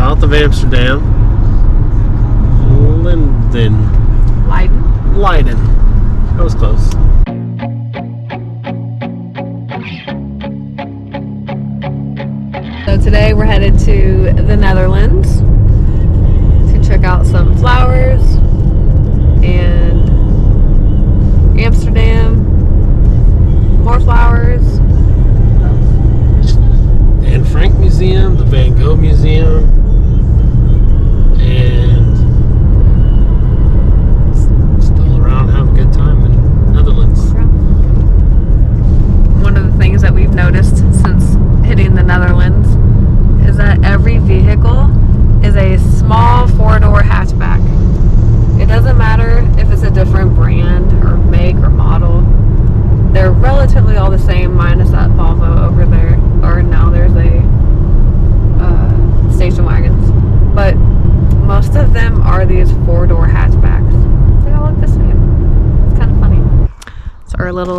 south of Amsterdam. Leiden. That was close. So today we're headed to the Netherlands to check out some flowers and Amsterdam, more flowers. The Anne Frank Museum, the Van Gogh Museum, and still around, have a good time in the Netherlands. One of the things that we've noticed since hitting the Netherlands is that every vehicle is a small four-door hatchback. It doesn't matter if it's a different brand or make or model. They're relatively all the same, minus that Volvo over there. Or now there's a station wagons. But most of them are these four-door hatchbacks. They all look the same. It's kind of funny. It's our little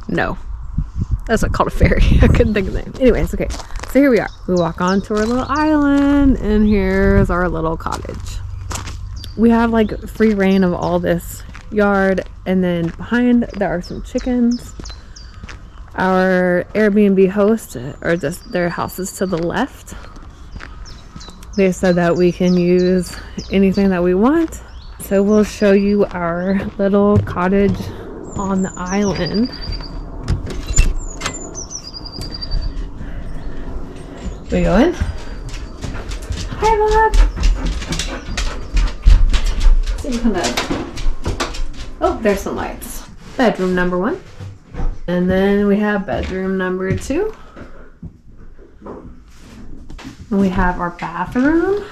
no. That's not called a ferry. I couldn't think of the name. Anyways, okay. So here we are. We walk onto our little island, and here's our little cottage. We have like free reign of all this yard, and then behind there are some chickens. Our Airbnb hosts are just their houses to the left. They said that we can use anything that we want. So we'll show you our little cottage on the island. We going? Hi, Bob. Some kind of. Oh, there's some lights. Bedroom number 1, and then we have bedroom number 2. And we have our bathroom,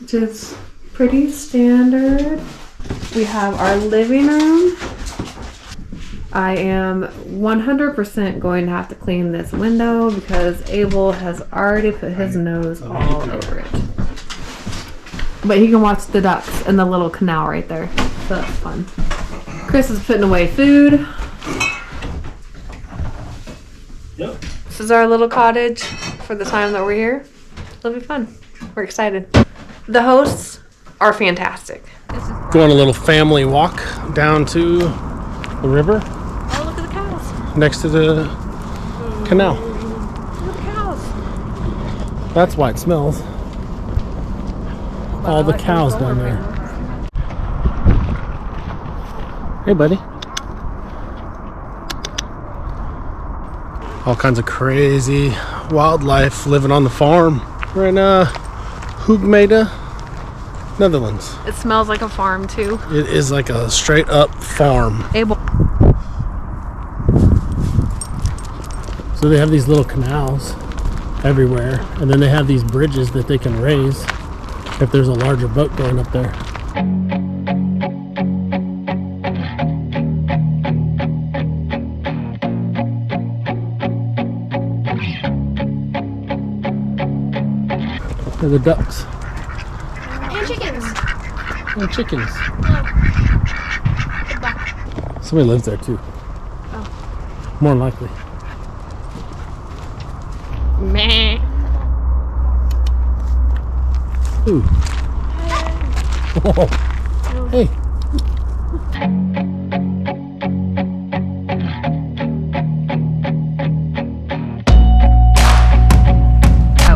which is pretty standard. We have our living room. I am 100% going to have to clean this window because Abel has already put his nose all over it. But he can watch the ducks in the little canal right there. So that's fun. Chris is putting away food. Yep. This is our little cottage for the time that we're here. It'll be fun. We're excited. The hosts are fantastic. Go on a little family walk down to the river. Oh, look at the cows. Next to the canal. Look at the cows. That's why it smells. All the cows down there. Hey, buddy. All kinds of crazy wildlife living on the farm. We're in Hoogmede, Netherlands. It smells like a farm too. It is like a straight up farm. Abel. So they have these little canals everywhere, and then they have these bridges that they can raise if there's a larger boat going up there. They're the ducks. And chickens. And chickens. Oh. Somebody lives there too. Oh. More than likely. Meh. Ooh. Oh. Hey.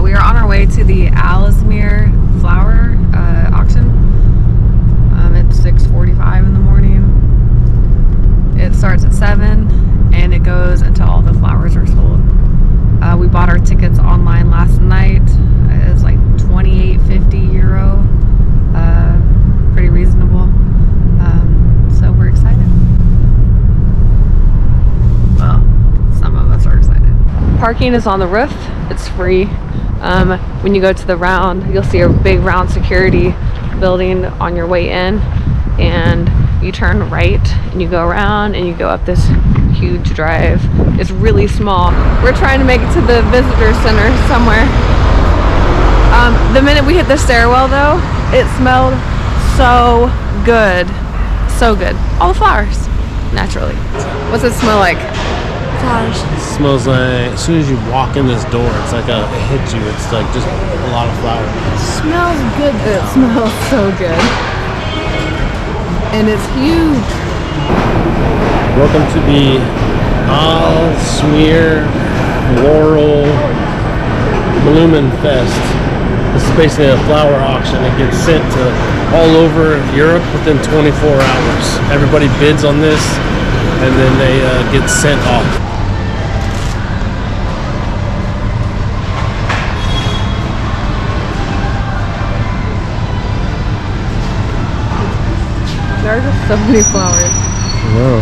We are on our way to the Aalsmeer flower auction. It's 6:45 in the morning. It starts at 7 and it goes until all the flowers are sold. We bought our tickets online last night. It was like €28.50. Pretty reasonable. So we're excited. Well, some of us are excited. Parking is on the roof. It's free. When you go to the round, you'll see a big round security building on your way in, and you turn right and you go around and you go up this huge drive. It's really small. We're trying to make it to the visitor center somewhere. The minute we hit the stairwell though, it smelled so good. So good. All the flowers, naturally. What's it smell like? Flowers. It smells like, as soon as you walk in this door, it's like it hits you. It's like just a lot of flowers. Smells good. It smells so good. And it's huge. Welcome to the Aalsmeer Floral Bloemen Fest. This is basically a flower auction. It gets sent to all over Europe within 24 hours. Everybody bids on this, and then they get sent off. There are just so many flowers. Wow.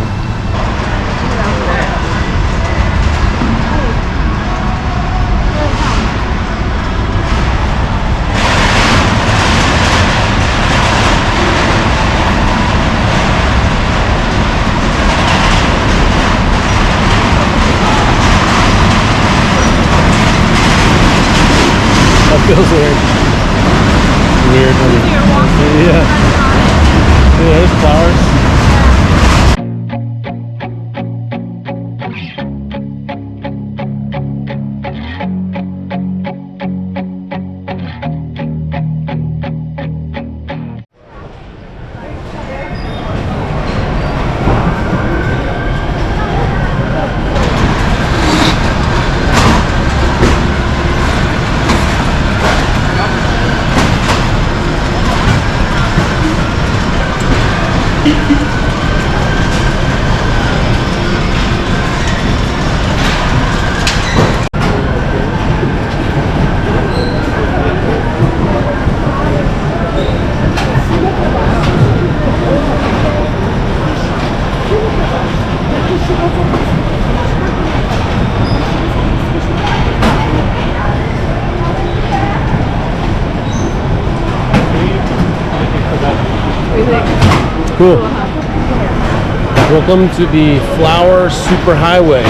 That feels weird. Weird. Yeah. Yeah, there's flowers. Cool. Welcome to the Flower Superhighway.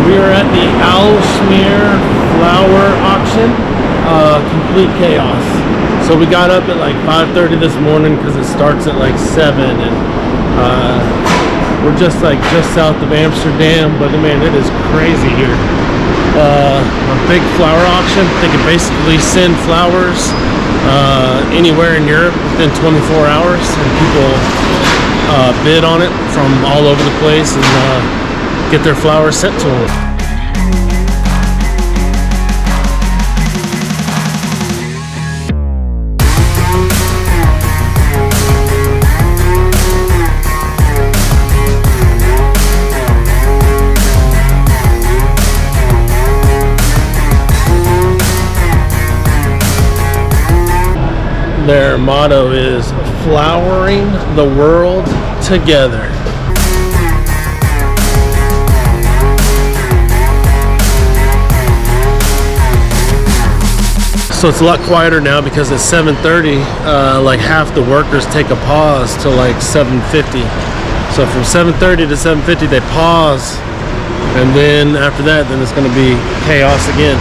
We are at the Aalsmeer flower auction. Complete chaos. So we got up at like 5:30 this morning because it starts at like 7, and we're just south of Amsterdam. But man, it is crazy here. A big flower auction. They can basically send flowers anywhere in Europe within 24 hours, and people bid on it from all over the place and get their flowers sent to them. Their motto is flowering the world together. So it's a lot quieter now because at 7:30, like half the workers take a pause till like 7:50. So from 7:30 to 7:50 they pause, and then after that, then it's going to be chaos again.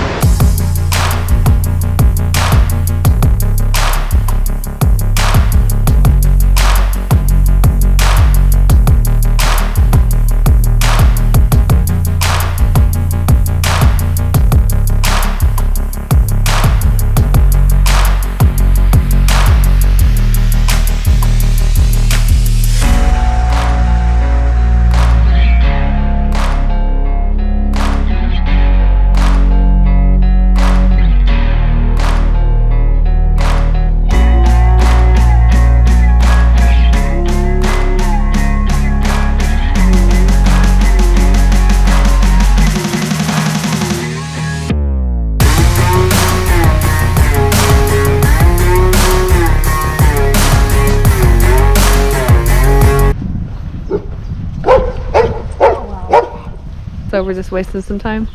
So we're just wasting some time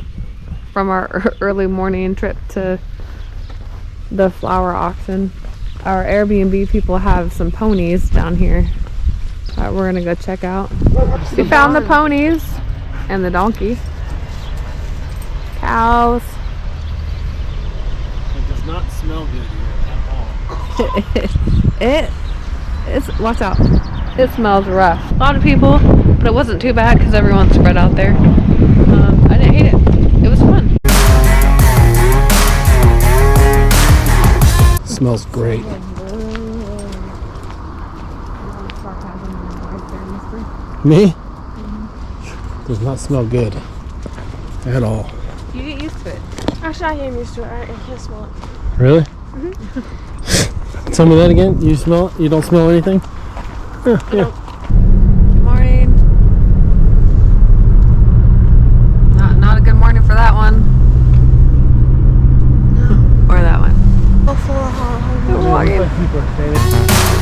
from our early morning trip to the flower auction. Our Airbnb people have some ponies down here that we're gonna go check out. We found the ponies and the donkeys. Cows. It does not smell good here at all. It's watch out. It smells rough. A lot of people, but it wasn't too bad because everyone's spread out there. I didn't hate it. It was fun. Smells great. Me? Does not smell good at all. You get used to it. Actually, I am used to it. I can't smell it. Really? Tell me that again. You smell it? You don't smell anything? Yeah. Good morning. Not a good morning for that one. Or that one. Before Holland. Good morning. People are saying it.